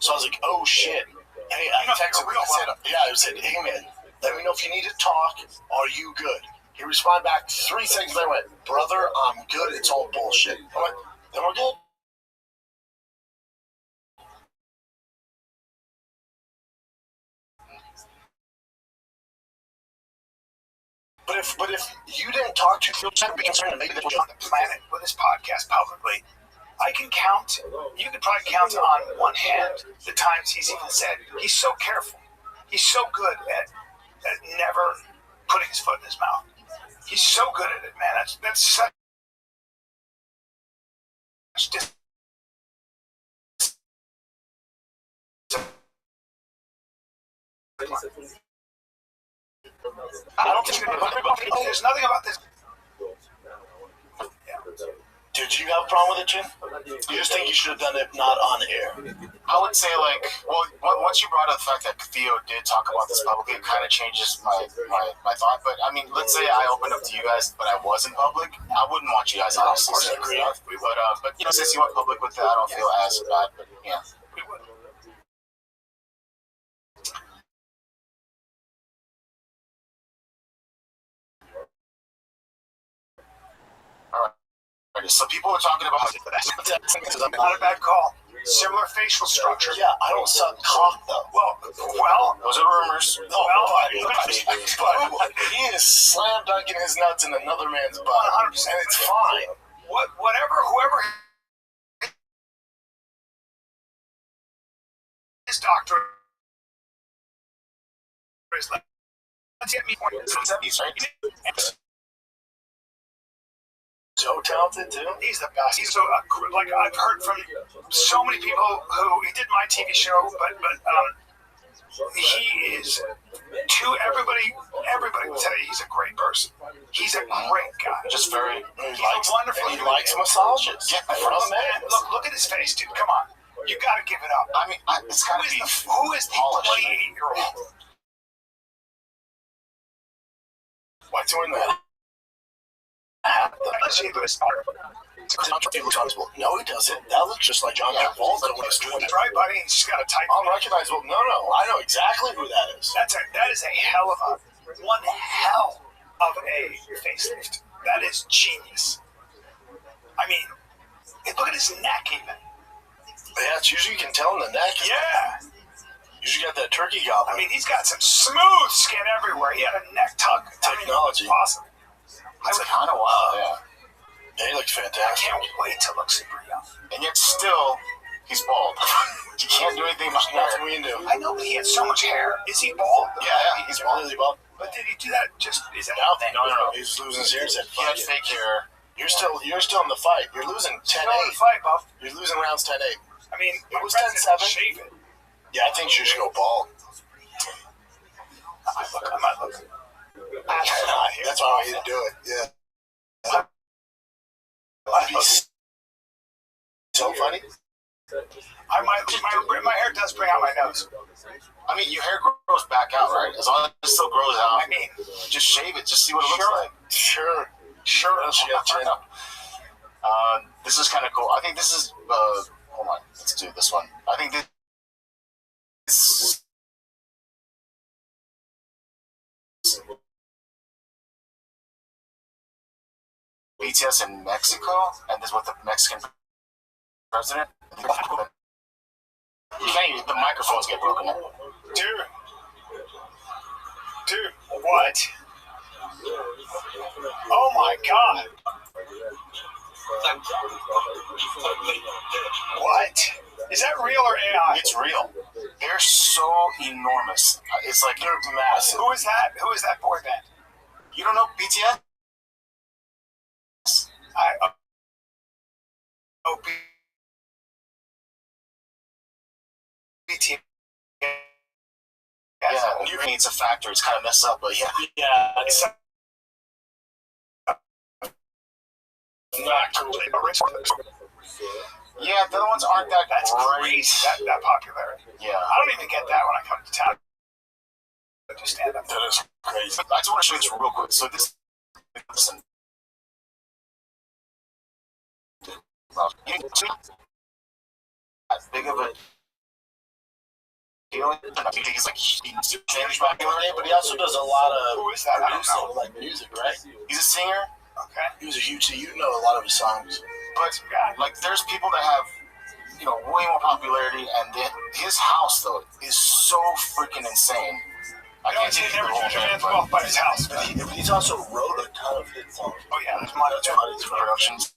A: so I was like, oh shit. Hey, I texted him. I said, hey man, let me know if you need to talk. Are you good? He responded back 3 seconds later. I went, brother, I'm good. It's all bullshit. I went, then we're good. But if you didn't talk to Phil, I'd be concerned that maybe that was
B: on the planet with this podcast publicly. I can count. You could probably count on one hand the times he's even said he's so careful. He's so good at never putting his foot in his mouth. He's so good at it, man. That's such. I don't think there's nothing about this. Yeah.
A: Did you have a problem with it, Jim? You just think you should have done it not on air?
C: I would say, once you brought up the fact that Theo did talk about this publicly, it kind of changes my thought. But, I mean, let's say I opened up to you guys, but I was in public. I wouldn't want you guys to obviously say stuff. But since you went public with that, I don't feel as bad. But, yeah.
B: We would.
C: So people were talking about
B: not a bad call. Similar facial structure.
A: Yeah, I don't suck cock though.
B: Well,
C: those are rumors.
A: But he is slam dunking his nuts in another man's butt,
B: 100%,
A: and it's fine.
B: Whoever his doctor is like, let's get me one.
A: So talented too.
B: He's the best. He's so I've heard from so many people who he did my TV show, but he is to everybody. Everybody will tell you he's a great person. He's a great guy.
C: Just very.
B: He
A: likes massages.
C: Yeah,
B: man. Look at his face, dude. Come on, you got to give it up.
C: I mean, it's got to be.
B: Who is the 28-year-old?
A: Why doing that? No, he doesn't. That looks just like John Travolta when he's doing it.
B: Right, buddy. He's just got a type.
A: Unrecognizable. No. I know exactly who that is.
B: That is a hell of a facelift. That is genius. I mean, look at his neck even.
A: Yeah, it's usually you can tell in the neck.
B: Yeah.
A: Usually got that turkey goblin.
B: I mean, he's got some smooth skin everywhere. He had a neck tuck.
A: Technology.
B: Awesome.
C: It's kind of wild, yeah.
A: Yeah, he looks fantastic.
B: I can't wait to look super young.
C: And yet still, he's bald. You can't do anything much.
A: Nothing we can do.
B: I know, but he had so much hair. Is he bald?
C: Yeah, he's bald.
A: Is he bald?
B: But did he do that is that
A: No. He's losing his hair.
C: He had fake hair.
A: You're still in the fight. You're losing 10-8.
B: Still in the fight, Buff.
A: You're losing rounds 10-8.
B: I mean,
A: it was 10-7.
B: Shave it.
A: Yeah, I think you should go bald.
B: I might look.
A: That's why I want you to do it. Yeah. That'd be so funny.
B: My hair does bring out my nose.
C: I mean, your hair grows back out, right? As long as it still grows out.
B: I mean,
C: just shave it. Just see what it looks like.
A: Sure.
C: This is kind of cool. I think this is. Hold on. Let's do this one. I think this. BTS in Mexico, and this is with the Mexican president. You can't even, the microphones get broken up.
B: Dude, what? my God. What? Is that real or AI?
C: It's real. They're so enormous. It's like they're massive.
B: Who is that? Who is that boy band?
C: You don't know BTS?
B: BTS.
C: Yeah, it's a factor. It's kind of messed up, but yeah.
B: It's not cool.
C: Yeah, the other ones aren't that
B: crazy. That popularity.
C: Yeah.
B: I don't even get that when I come to town. I just stand up.
C: That is crazy. I just want to show you this real quick. So this, listen. As big of a deal. I think he's like changed popularity, but he also does a lot of producing, like music, right? He's a singer.
B: Okay.
A: He was a huge. You know a lot of his songs.
C: But like, there's people that have, you know, way more popularity, and then his house though is so freaking insane. I can't take
B: never took your hands off by his house.
A: But he's also wrote a ton of hit songs.
B: Oh yeah, that's Money's
C: productions.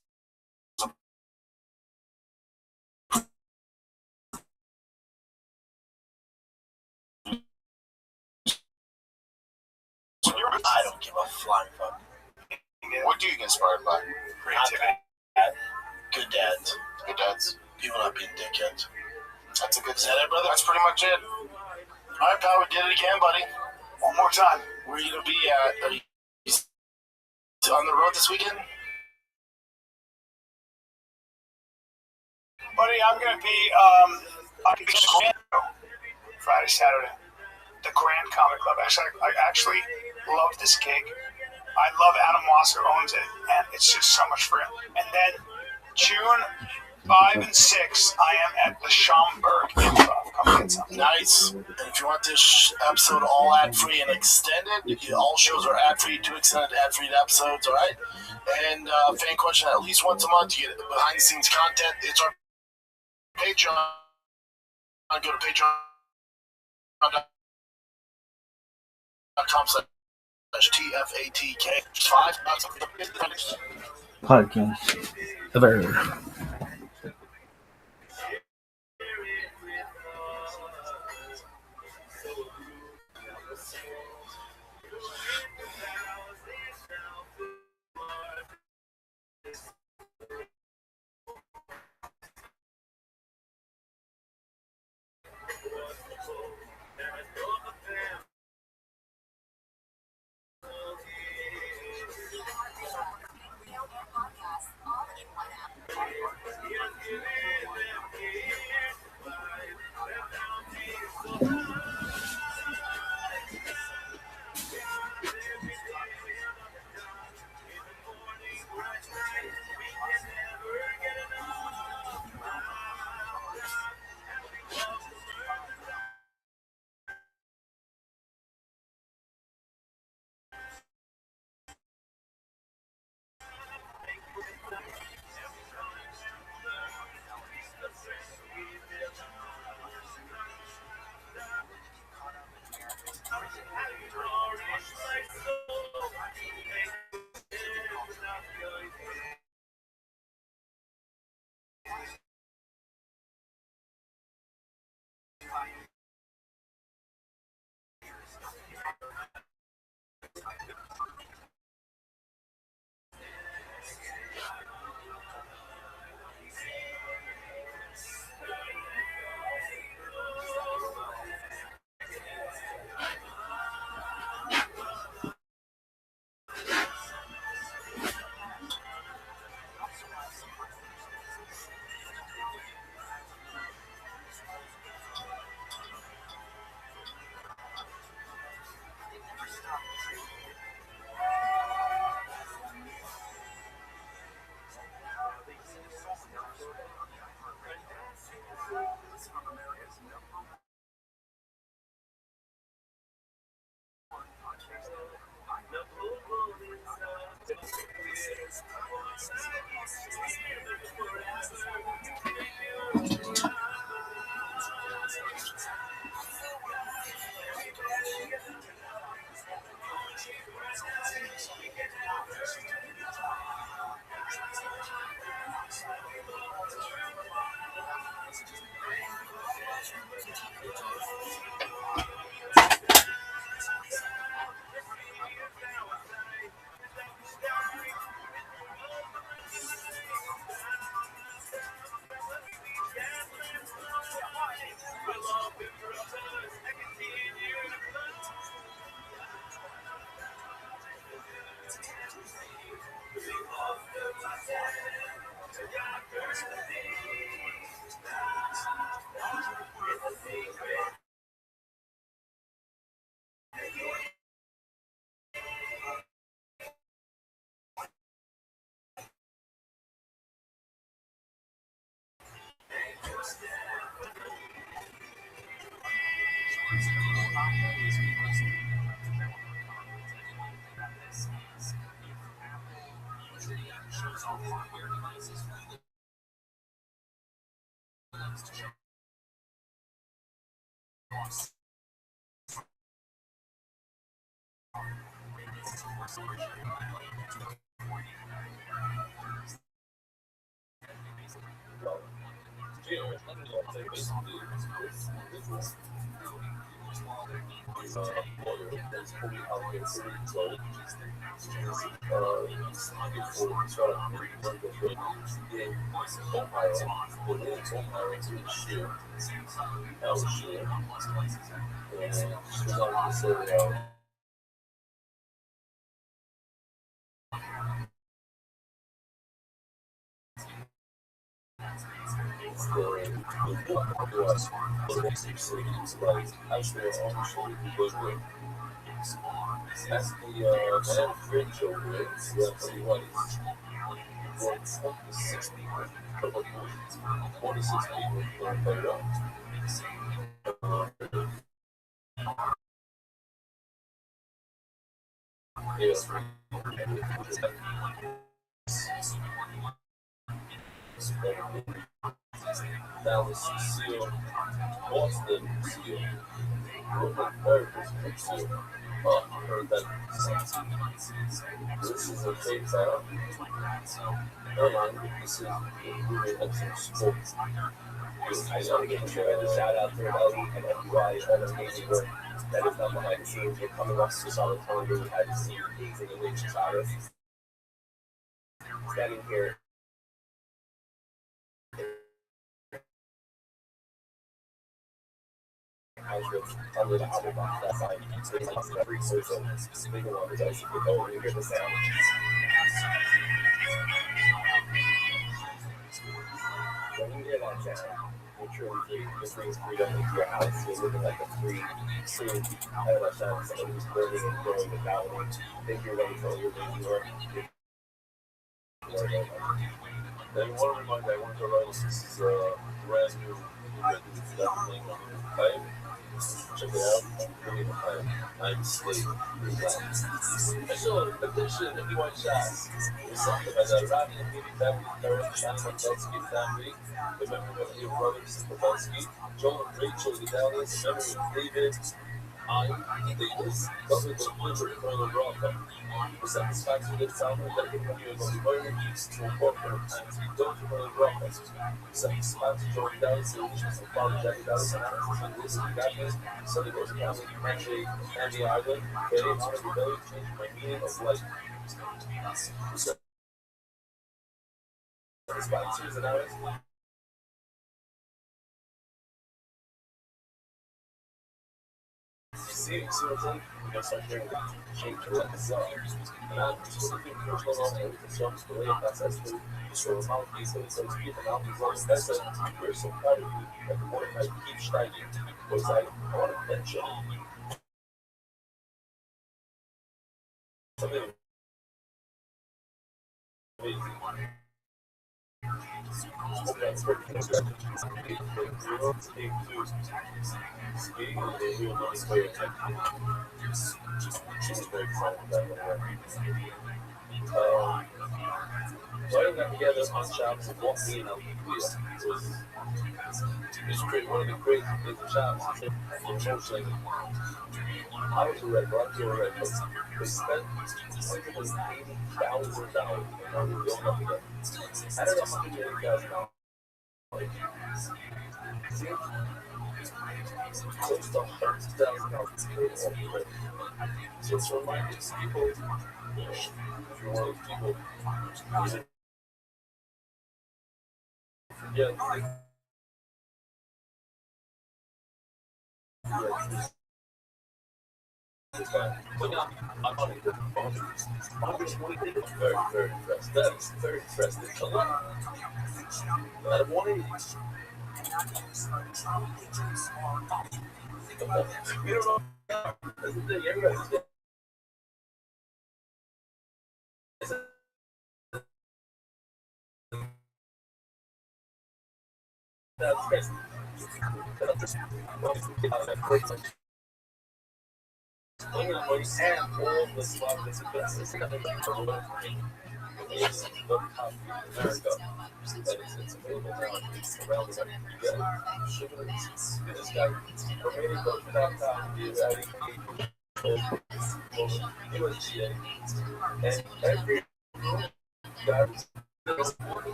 A: I don't give a flying fuck.
C: What do you get inspired by?
B: Creativity.
A: Good dads.
C: Good dads.
A: People not being dickheads.
C: That's a good.
A: Is that it, brother?
C: That's pretty much it.
A: All right, pal, we did it again, buddy.
B: One more time.
A: Where are you gonna be at? Are you on the road this weekend?
B: Buddy, I'm gonna be Friday, Saturday. The Grand Comic Club. I actually love this gig. I love Adam Wasser owns it, and it's just so much for him. And then June 5 and 6, I am at the Schaumburg Improv. Come get some.
A: Nice. And if you want this episode all ad-free and extended, all shows are ad-free, 2 extended ad-free episodes, all right? And fan question at least once a month. You get behind-the-scenes content. It's our Patreon. Go to patreon.com/TFATK. 5 months.
L: Podcast ever.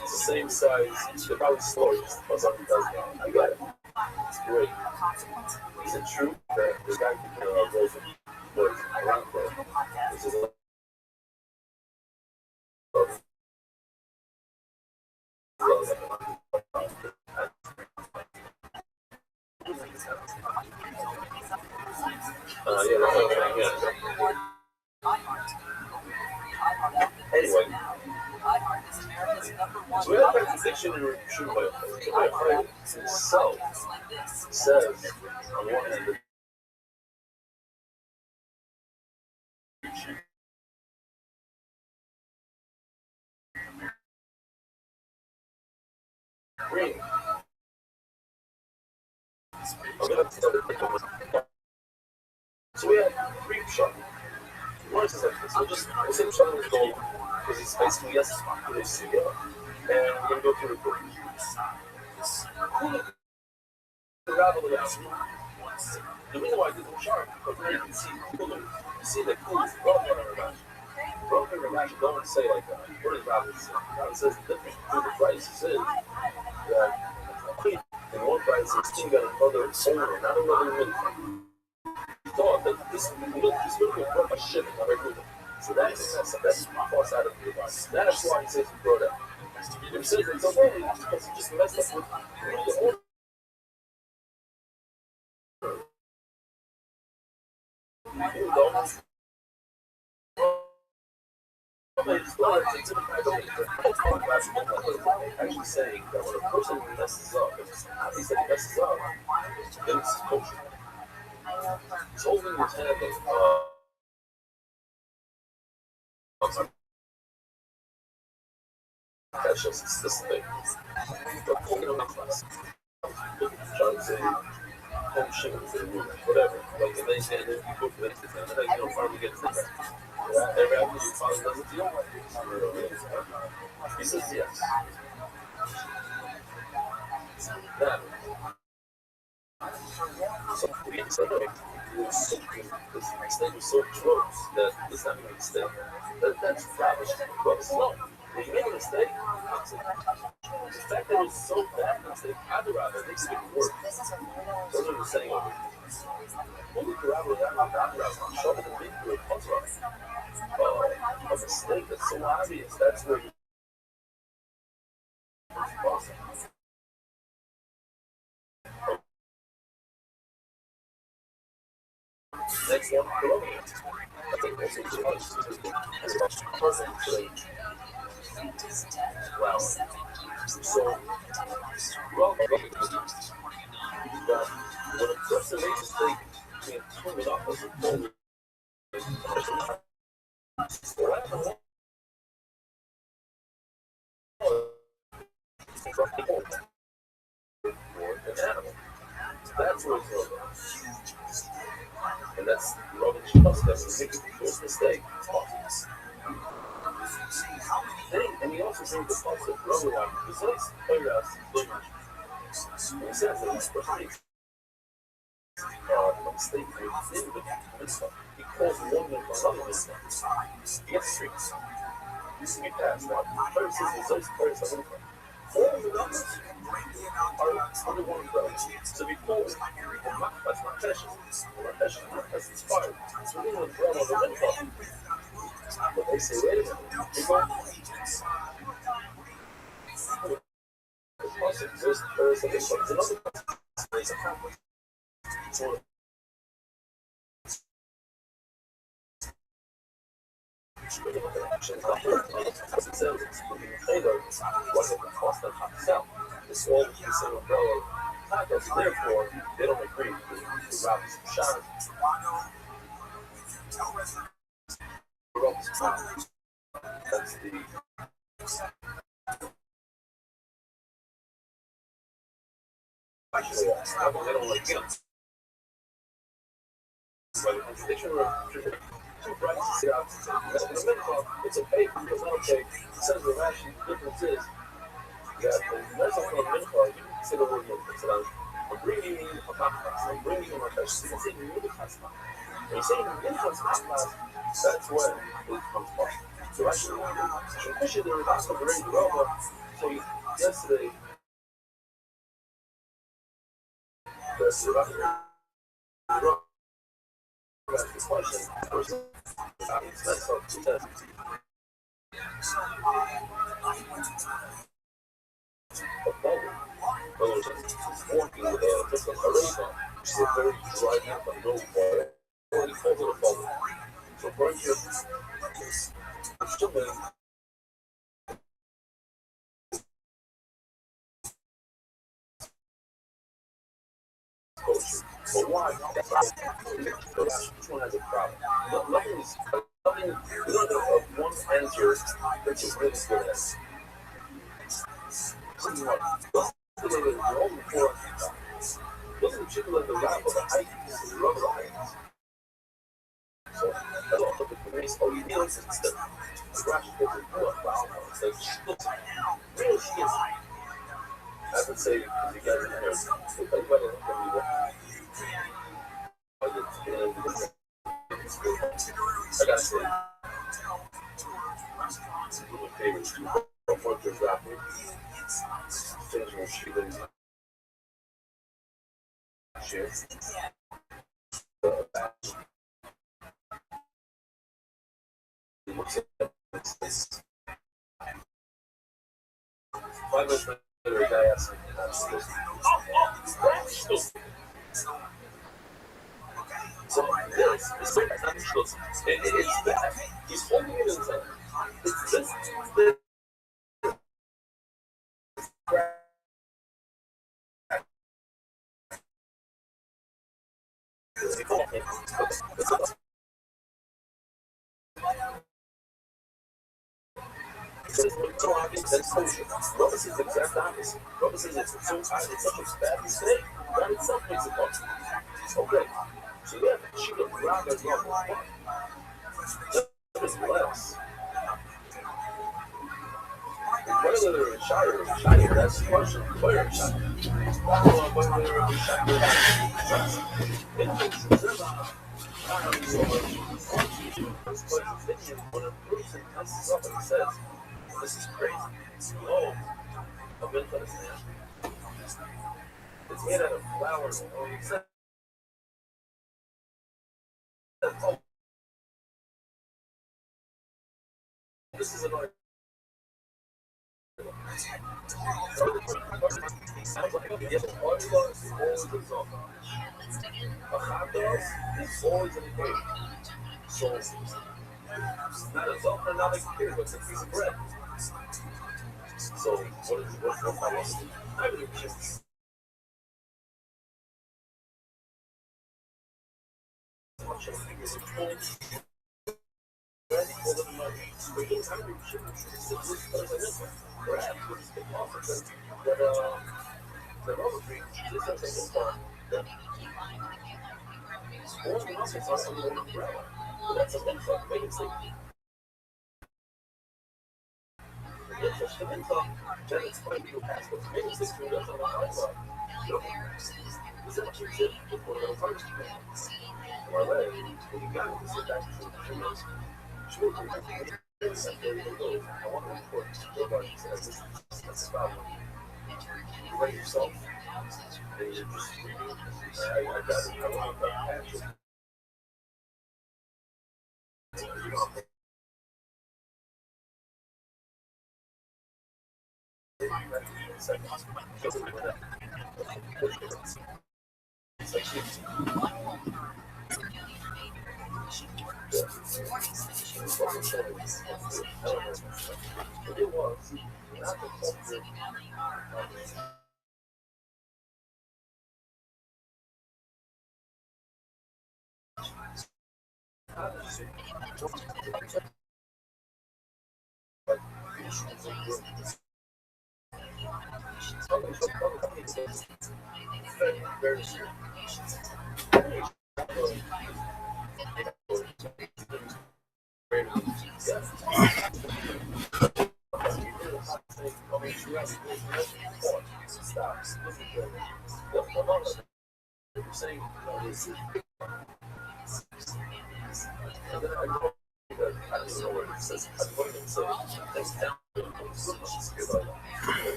M: It's the same size, they're probably slower plus something does now. I got it. It's great. Is it true that the guy Rosen was around there? This is anyway, so we have a dictionary true by itself says on one hand green. So we have creep shot. One is like this. We'll say the shot will go because it's basically yes, it's together. And we're going to go through the book. Unravel it out. The reason why I did the chart, because now you can see the clues. Broken reaction don't say like that. What does Rabbit say? Rabbit says the difference between the prices is that in one price, 16 got another owner, not another milk. He thought that this milk is going to be brought by ship, not by moving. So that's false out of the device. That's why he says he brought out. If he says it's okay, because he just messed up with the owner. Actually saying that when a person messes up, if it's happy that he messes up, then it's culture. It's holding his hand that's just this thing. But pulling him in class. Trying to say home shit whatever. Like and then you go for this and then you don't finally get it. Every avenue you find does it to you. He says yes. Now, so we said this mistake was so close that it's not even a mistake. That's lavish close. No, if you make a mistake, the fact that it was so bad a mistake, I'd rather it makes it worse. That's what we're saying over here. Only corroborate that with that route, show them the big group of a mistake that's so obvious. That's where you next one, Colombia. I think that's what it's wow. So, well, but when a person makes a mistake, you can turn it off as a phone. That's what it's all about. And that's Robin Schultz, that's the biggest mistake. And he also says the fault that Robin, besides Playgrass, he says that he's perfect. Mistake he calls one man for another mistake. He gets streaks. Used to be passed now. First is the first person. All of the numbers are under one umbrella. So we call it, that's not passion. That's inspired. So we need an umbrella of the one. But they say, wait a minute. There's another so this all is an umbrella tacos, therefore they don't agree with the Robbins shot. That's the Actually, I don't like him. But contradiction or two practices sit out. That's in the middle. It's okay because not okay. Says the rational difference is that that's not the middle. You consider what you consider. I'm bringing in a class. I'm bringing in a class. You say you need a class. When you say you need a class, that's when it comes from. So actually, especially the class of the range of so yesterday, that's the question. Working with a different arena, which is a very dry map and no water. Only over the bubble. So friendship is still being coaching. But why? Each one has a problem. Nothing is nothing. We don't have one answer which is really good at. Something like all before. Doesn't chicken like the lap of the height, the rub of the height. So that's all the race. Oh, you know, it's the scratch is what wow. It's like she looks real. She is. I would say because you guys in here, it's like better than you want. I gotta say, my favorite too. What you're rapping, things where she didn't share. Why was the guy asking so this is so unusual. It's bad. He's holding it inside. It's just the Robert is the exact opposite. Robert says it's so high, it's such a bad mistake. That itself makes it possible. Okay. So yeah, she would rather go just less. Whether they're shy or that's the question. Whether they're shy. Whether they're when a person messes up and says, this is crazy. Oh, I've been to understand. It's made out of flour. Oh, this is annoying. A hot dog is always in the cake. So, not a dog or not a cake, but it's a piece of bread. So, what's my loss? I really just.